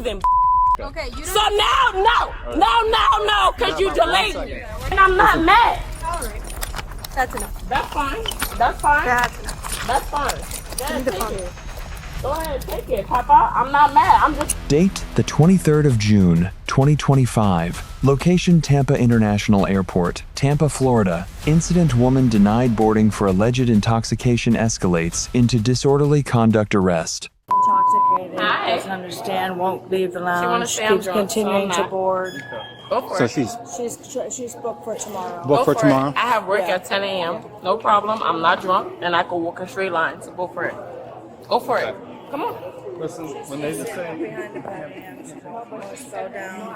breathing. Okay, you don't. So no, because you delayed me. And I'm not mad. All right. That's enough. That's fine. That's fine. That's enough. That's fine. Go ahead, take it. Go ahead, take it, Papa. I'm not mad. I'm just... Date, the 23rd of June, 2025. Location, Tampa International Airport, Tampa, Florida. Incident, woman denied boarding for alleged intoxication escalates into disorderly conduct arrest. Intoxicated, Hi. doesn't understand, won't leave the wanna lounge, say I'm keeps drunk, so I'm continuing to not. board. Go for So it. She's booked for tomorrow. booked for tomorrow? I have work at 10 a.m. No problem. I'm not drunk, and I can walk in straight line. So go for it. Go for it. Come on. Listen, when they just say Behind the back and slow down.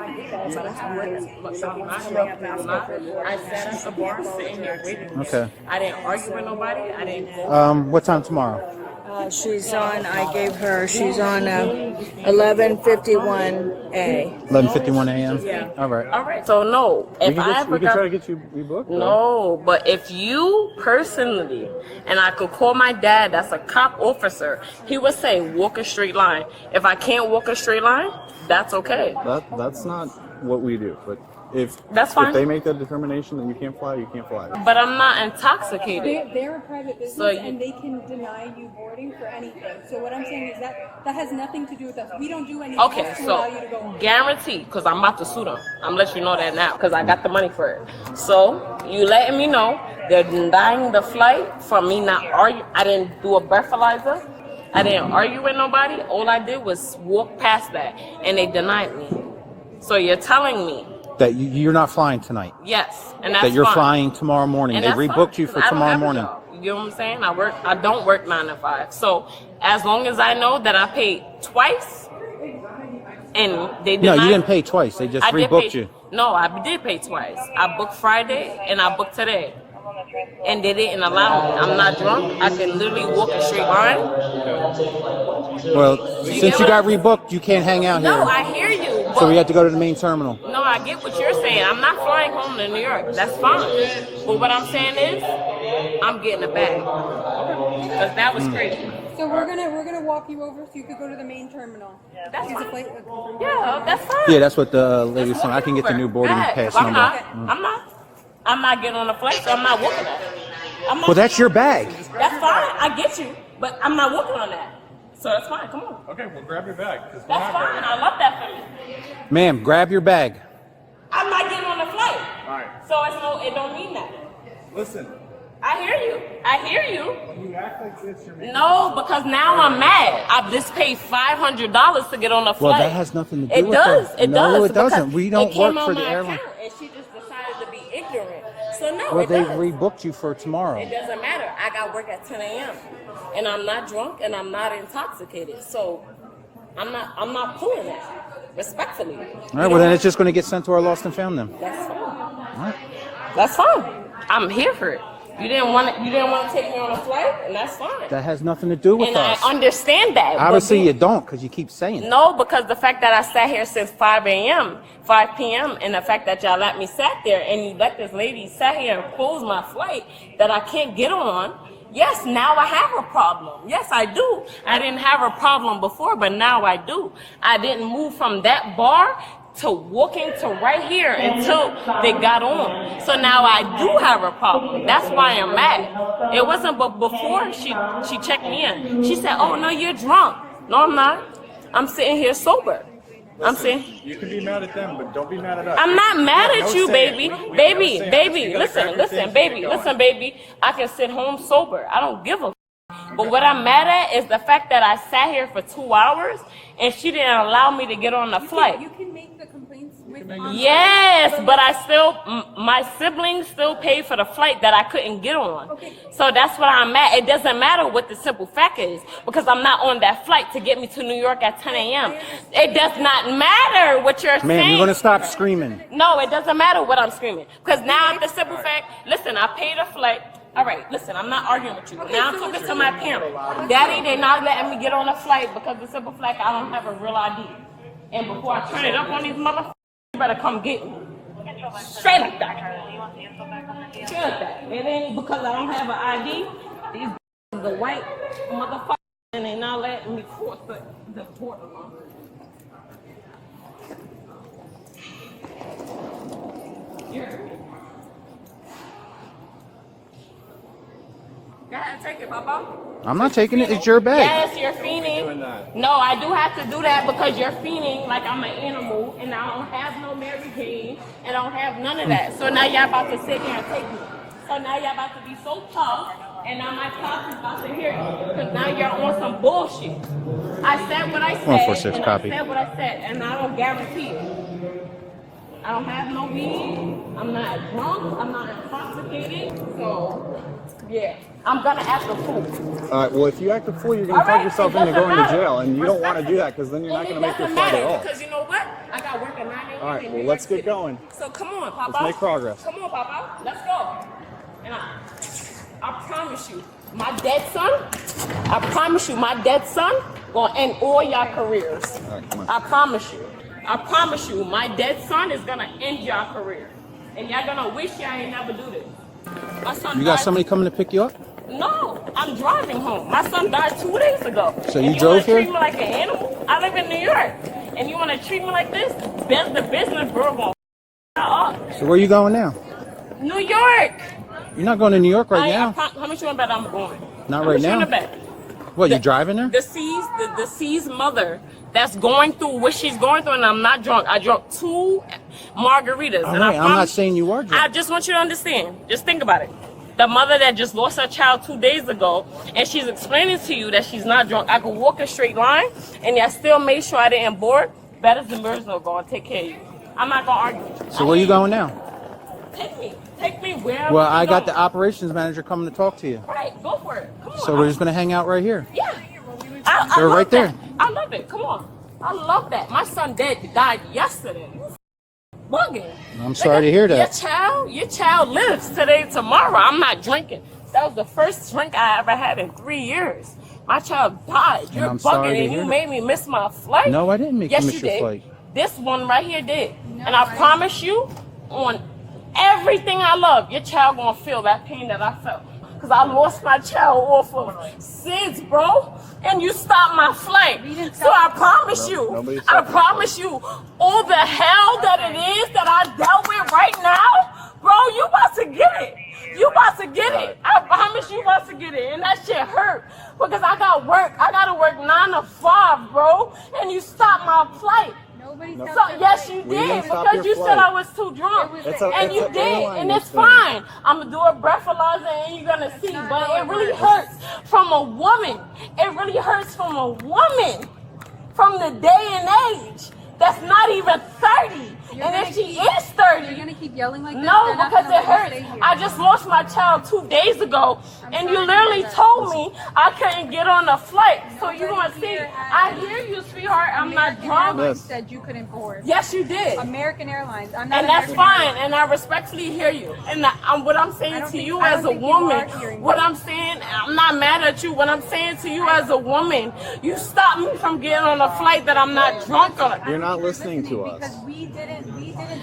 I sat at the bar sitting here waiting. Okay. I didn't argue with nobody. I didn't go. What time tomorrow? She's on 11:51 A. 11:51 a.m. Yeah. All right. All right. So no, if I ever we can got try to get you rebooked. no, but if you personally, and I could call my dad, that's a cop officer, he would say walk a straight line. If I can't walk a straight line, that's okay. That's not what we do. But That's fine. if they make that determination that you can't fly, you can't fly. But I'm not intoxicated. They're a private business, So and they can deny you boarding for anything. So what I'm saying is that has nothing to do with us. We don't do anything Okay, else to allow you to go so on. guaranteed, because I'm about to sue them. I'm letting you know that now, because I got the money for it. So you letting me know they're denying the flight for me not argue. I didn't do a breathalyzer. I didn't argue with nobody. All I did was walk past that, and they denied me. So you're telling me That you're not flying tonight. yes, and that's That you're fine. flying tomorrow morning. And They that's rebooked fine, you for 'cause I don't tomorrow have a morning. job. You know what I'm saying? I don't work 9 to 5. So as long as I know that I paid twice, and they No, denied, you didn't pay twice. They just I did rebooked pay, you. No, I did pay twice. I booked Friday and I booked today. And they didn't allow me. I'm not drunk. I can literally walk a straight line. Well, get since you what got I'm- rebooked, you can't hang out No, here. I hear you. But So we have to go to the main terminal. no, I get what you're saying. I'm not flying home to New York. That's fine. But what I'm saying is, I'm getting a bag. Because that was crazy. So we're gonna walk you over so you could go to the main terminal. That's Use a fine. flight. Yeah, that's fine. Yeah, that's what the lady's saying. I can get the new boarding pass I'm number. I'm not getting on the flight, so I'm not walking on it. I'm not, Well, that's your bag. That's fine. I get you, but I'm not walking on that. So that's fine. Come on. Okay, well, grab your bag. That's fine. I love that for you. Ma'am, grab your bag. I'm not getting on the flight. All right. So it don't mean that. Listen. I hear you. I hear you. You act like this. You're making No, because now I'm mad. I've just paid $500 to get on the flight. Well, that has nothing to do It with does. that. It No, does. it doesn't. because We don't it came work on for the my airline. account, and she just decided to be ignorant. So no, Well, it they does. rebooked you for tomorrow. It doesn't matter. I got work at 10 a.m. and I'm not drunk and I'm not intoxicated. So I'm not pulling that. Respectfully. All right, well, then it's just going to get sent to our lost and found then. That's fine. All right. That's fine. I'm here for it. You didn't want to take me on a flight, and that's fine. That has nothing to do with And us. I understand that. but Obviously, you don't, because you keep saying it. No, because the fact that I sat here since 5 p.m., and the fact that y'all let me sat there and you let this lady sat here and close my flight that I can't get on, yes, now I have a problem. Yes, I do. I didn't have a problem before, but now I do. I didn't move from that bar to walking to right here until they got on. So now I do have a problem. That's why I'm mad. It wasn't, but before she checked me in. She said, "Oh no, you're drunk." No, I'm not. I'm sitting here sober. I'm saying You can be mad at them, but don't be mad at us. I'm not mad at you, baby. Baby, listen, baby. I can sit home sober. I don't give a. But what I'm mad at is the fact that I sat here for 2 hours and she didn't allow me to get on the flight. You can make the complaints with Yes, but my siblings still paid for the flight that I couldn't get on. Okay. So that's what I'm at. It doesn't matter what the simple fact is because I'm not on that flight to get me to New York at 10 a.m. It does not matter what you're saying. Ma'am, you're going to stop screaming. No, it doesn't matter what I'm screaming. Because now the simple fact, listen, I paid a flight. All right, listen, I'm not arguing with you. Now I'm talking to my parents. Daddy, they're not letting me get on a flight because the simple fact I don't have a real ID. And before I turn it up on these motherfuckers, you better come get me. Straight like that. Straight like that. It ain't because I don't have an ID. These is the white motherfuckers and they not letting me cross the border. take it, Papa? I'm not taking it. It's your bag. Yes, you're fiending. No, I do have to do that because you're fiending like I'm an animal, and I don't have no Mary Jane, and I don't have none of that. So now y'all about to sit here and take me. So now y'all about to be so tough, and now my cops is about to hear you because now you're on some bullshit. I said what I said, 146 and copy. I said what I said, and I don't guarantee it. I don't have no weed. I'm not drunk. I'm not intoxicated. So, yeah, I'm gonna act a fool. All right. Well, if you act a fool, you're gonna talk yourself into going to jail, and you don't want to do that because then you're not gonna make your flight at all. Because you know what? I got work at 9 a.m. All right. Well, let's get going. So come on, Papa. Let's make progress. Come on, Papa. Let's go. And I promise you, my dead son. I promise you, my dead son gonna end all your careers. All right, come on. I promise you. I promise you, my dead son is gonna end your career, and y'all gonna wish y'all ain't never do this. My son. You got died- somebody coming to pick you up? No, I'm driving home. My son died 2 days ago. So And you drove wanna here? treat me like an animal? I live in New York, and you wanna treat me like this? The business bro gonna up. So where you going now? New York. You're not going to New York right now. How much you want to bet I'm going? Not How right much you now. wanna bet? What, you driving there? The deceased mother that's going through what she's going through, and I'm not drunk. I drank 2 margaritas. All and I right, I'm not promise- saying you are drunk. I just want you to understand. Just think about it. The mother that just lost her child 2 days ago, and she's explaining to you that she's not drunk. I could walk a straight line, and I still made sure I didn't board. Better than birds are going to take care of you. I'm not going to argue. So where you going now? Take me. Take me wherever Well, you I got going. the operations manager coming to talk to you. Right, go for it. Come on. So we're just going to hang out right here. Yeah. I They're love right there. that. I love it. Come on. I love that. My son died yesterday. You bugging. I'm sorry to hear that. Your child lives today, tomorrow. I'm not drinking. That was the first drink I ever had in 3 years. My child died. You're I'm sorry bugging, to and hear you that. made me miss my flight. No, I didn't make yes, you miss your did. flight. This one right here did. And I promise you, on everything I love, your child gonna feel that pain that I felt. Because I lost my child off of SIDS, bro. And you stopped my flight. So I promise nobody you, stopped I your promise you, all the hell that it is that I dealt with right now, bro, you about to get it. You about to get it. I promise you about to get it. And that shit hurt. Because I got work. I gotta work 9 to 5, bro. And you stopped my flight. Nobody No. stopped So your yes, flight. you We didn't did stop because your you flight. said I was too drunk, It's a- and it's you an did, airline and it's thing. fine. I'm gonna do a breathalyzer, and you're gonna see. But it really hurts from a woman. It really hurts from a woman from the day and age that's not even 30. You're And gonna if she keep- is 30, You're gonna keep yelling like this? no, They're not because gonna it let you hurts. stay here. I just lost my child 2 days ago, and you sorry to literally hear that. told me I couldn't get on the flight. So you Nobody gonna see? here had- I hear you, sweetheart. I'm not American drunk. Airlines Yes. said you couldn't board. Yes, you did. American Airlines. I'm not And that's American fine, Airlines. and I respectfully hear you. And what I'm I saying don't to think- you I don't as a think you woman, are hearing what me. I'm saying, I'm not mad at you. What I'm saying to you as a woman, you stopped me from getting on a flight that I'm not drunk on. You're not listening to us. Because we didn't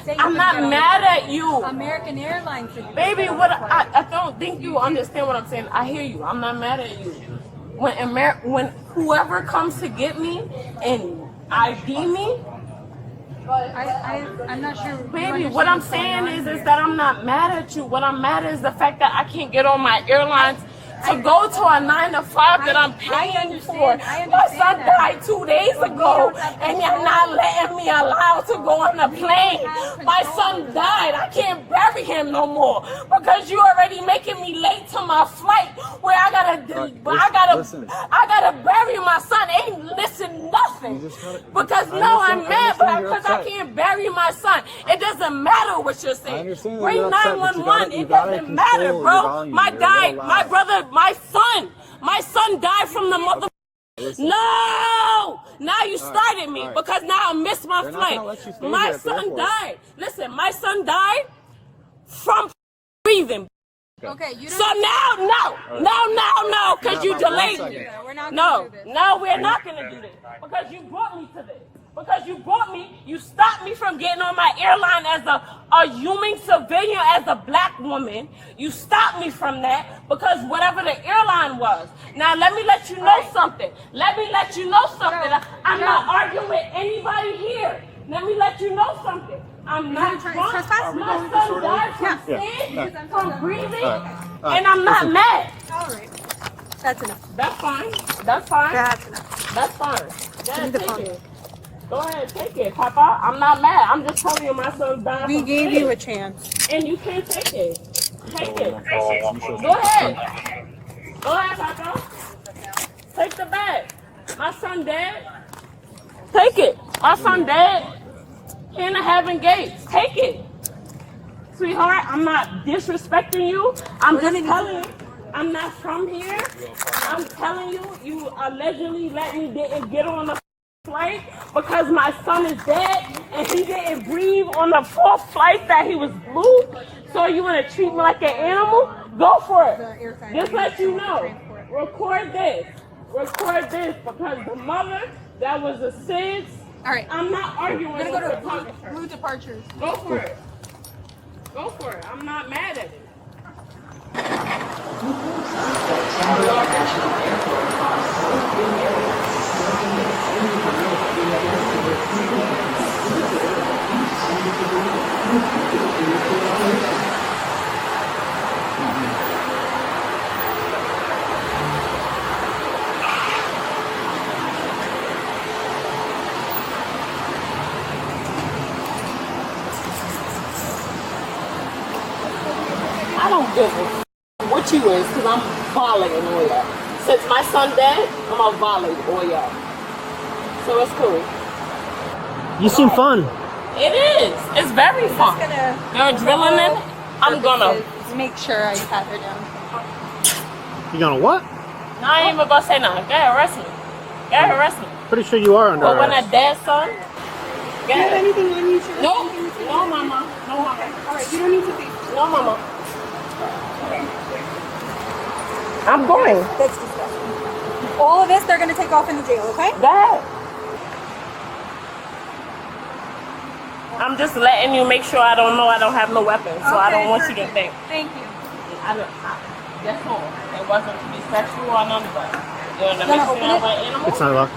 say you I'm could not get on mad the at you. American Airlines said you could Baby, get on what the flight. I don't think you understand what I'm saying. I hear you. I'm not mad at you. When whoever comes to get me and ID me, I'm not sure. you baby, understand what I'm what's going saying on is here. that I'm not mad at you. What I'm mad at is the fact that I can't get on my airlines to go to a 9 to 5 that I'm paying for. I My son understand that. died 2 days But we ago, don't have and you're control. not letting me allow to go on the plane. have My control son over died. I can't bury him no more because you already making me late to my flight where I listen. gotta bury my son. Ain't listen nothing You just gotta- because I no, understand- I'm I mad, understand you're because I upset. can't bury my son. It doesn't matter what you're saying. I understand that Bring you're upset, but you 911. you It gotta doesn't control matter, your bro. volume. My You're a little my loud. brother, my son died from the mother. Listen. No! Now you started me all right. because now I missed my They're not flight. gonna let you stay My here at the son airport. died. Listen, my son died from breathing. Okay, you So don't. no, because you Now, about 1 delayed second. me. Yeah, we're not No, gonna do this. no, we're not gonna do this because you brought me to this. Because you brought me, you stopped me from getting on my airline as a human civilian, as a black woman. You stopped me from that because whatever the airline was. Now let me let you know something. Let me let you know something. I'm not arguing with anybody here. Let me let you know something. I'm not drunk. trespass? My son died from Yeah. sin, from breathing, All right. and I'm not mad. All right. That's enough. That's fine. That's fine. That's enough. That's fine. Go Give me ahead, the take phone. it. Go ahead, take it, Papa. I'm not mad. I'm just telling you my son's dying We from gave sick. you a chance. And you can't take it. Take it. Go ahead. Go ahead, Papa. Take the bag. My son dead. Take it. My son dead. He in the heaven gates. Take it. Sweetheart, I'm not disrespecting you. I'm just telling you, I'm not from here. I'm telling you, you allegedly let me didn't get on the flight because my son is dead and he didn't breathe on the fourth flight that he was blue. So you want to treat me like an animal? Go for it. Just let you know. Record this. Record this because the mother that was a sis. All right. I'm not arguing We're with gonna the go to photographer. blue departures. Go for it. Go for it. I'm not mad at it. Tampa International Airport are still in areas. I don't give a what you is because I'm violating all y'all. Since my son dead, I'm gonna violate all y'all. So it's cool. You seem fun. It is. It's very fun. Gonna They're drilling in. I'm gonna. make sure I pat her down. You gonna what? No, I ain't even gonna say nothing. Go ahead, arrest me. Go ahead, arrest me. Pretty sure you are under But when arrest. a dead son, go Do you have ahead. anything on you? Sure? No, no, mama. No, mama. All right, you don't need to be. No, mama. I'm going. That's disgusting. All of this, they're gonna take off in the jail, okay? Go ahead. I'm just letting you make sure I don't know I don't have no weapons, so I don't want you to think. Thank you. That's all. It wasn't to be sexual or none of that. You want to Gonna make open sure it? I'm animal? It's not locked.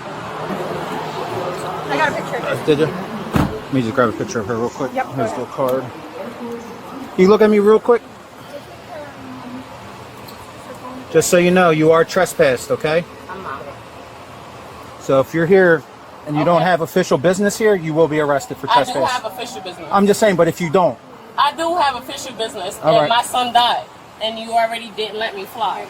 I got a picture. Did you? Let me just grab a picture of her real quick. Yep. Here's the card. Can you look at me real quick? Just so you know, you are trespassed, okay? I'm not. So if you're here and you don't Okay. have official business here, you will be arrested for I do trespass. have official business. I'm just saying, but if you don't, I do have official business, All and right. my son died, and you already didn't let me fly.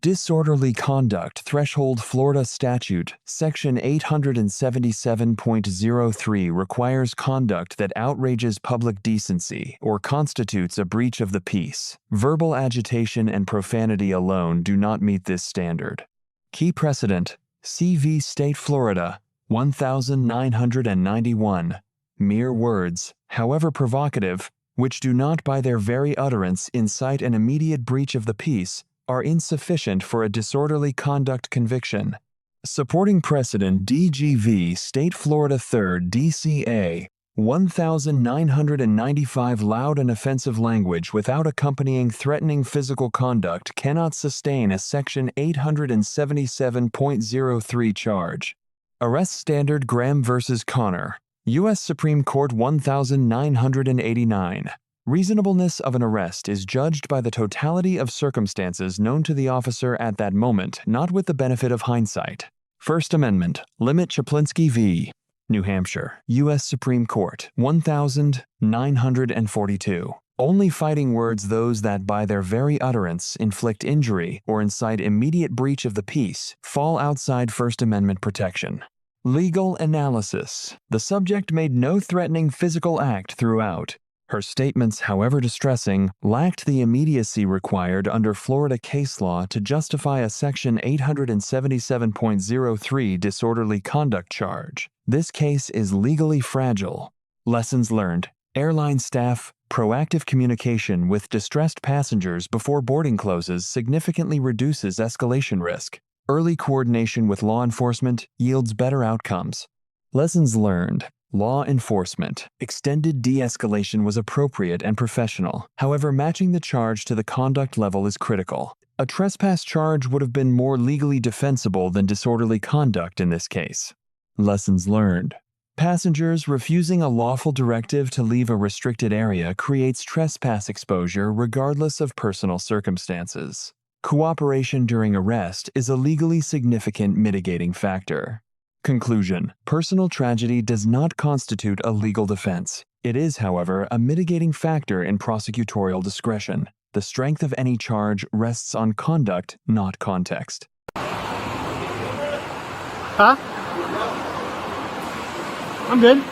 Disorderly conduct threshold Florida statute, section 877.03 requires conduct that outrages public decency or constitutes a breach of the peace. Verbal agitation and profanity alone do not meet this standard. Key precedent, CV State Florida, 1991. Mere words, however provocative, which do not by their very utterance incite an immediate breach of the peace, are insufficient for a disorderly conduct conviction. Supporting precedent DGV State Florida 3rd DCA 1995 loud and offensive language without accompanying threatening physical conduct cannot sustain a section 877.03 charge. Arrest standard Graham versus Connor, U.S. Supreme Court 1989. Reasonableness of an arrest is judged by the totality of circumstances known to the officer at that moment, not with the benefit of hindsight. First Amendment, Limit Chaplinsky v. New Hampshire, U.S. Supreme Court, 1942. Only fighting words those that by their very utterance inflict injury or incite immediate breach of the peace fall outside First Amendment protection. Legal analysis. The subject made no threatening physical act throughout. Her statements, however distressing, lacked the immediacy required under Florida case law to justify a Section 877.03 disorderly conduct charge. This case is legally fragile. Lessons learned. Airline staff, proactive communication with distressed passengers before boarding closes significantly reduces escalation risk. Early coordination with law enforcement yields better outcomes. Lessons learned. Law enforcement. Extended de-escalation was appropriate and professional. However, matching the charge to the conduct level is critical. A trespass charge would have been more legally defensible than disorderly conduct in this case. Lessons learned. Passengers refusing a lawful directive to leave a restricted area creates trespass exposure regardless of personal circumstances. Cooperation during arrest is a legally significant mitigating factor. Conclusion: personal tragedy does not constitute a legal defense. It is, however, a mitigating factor in prosecutorial discretion. The strength of any charge rests on conduct, not context. Huh? I'm good.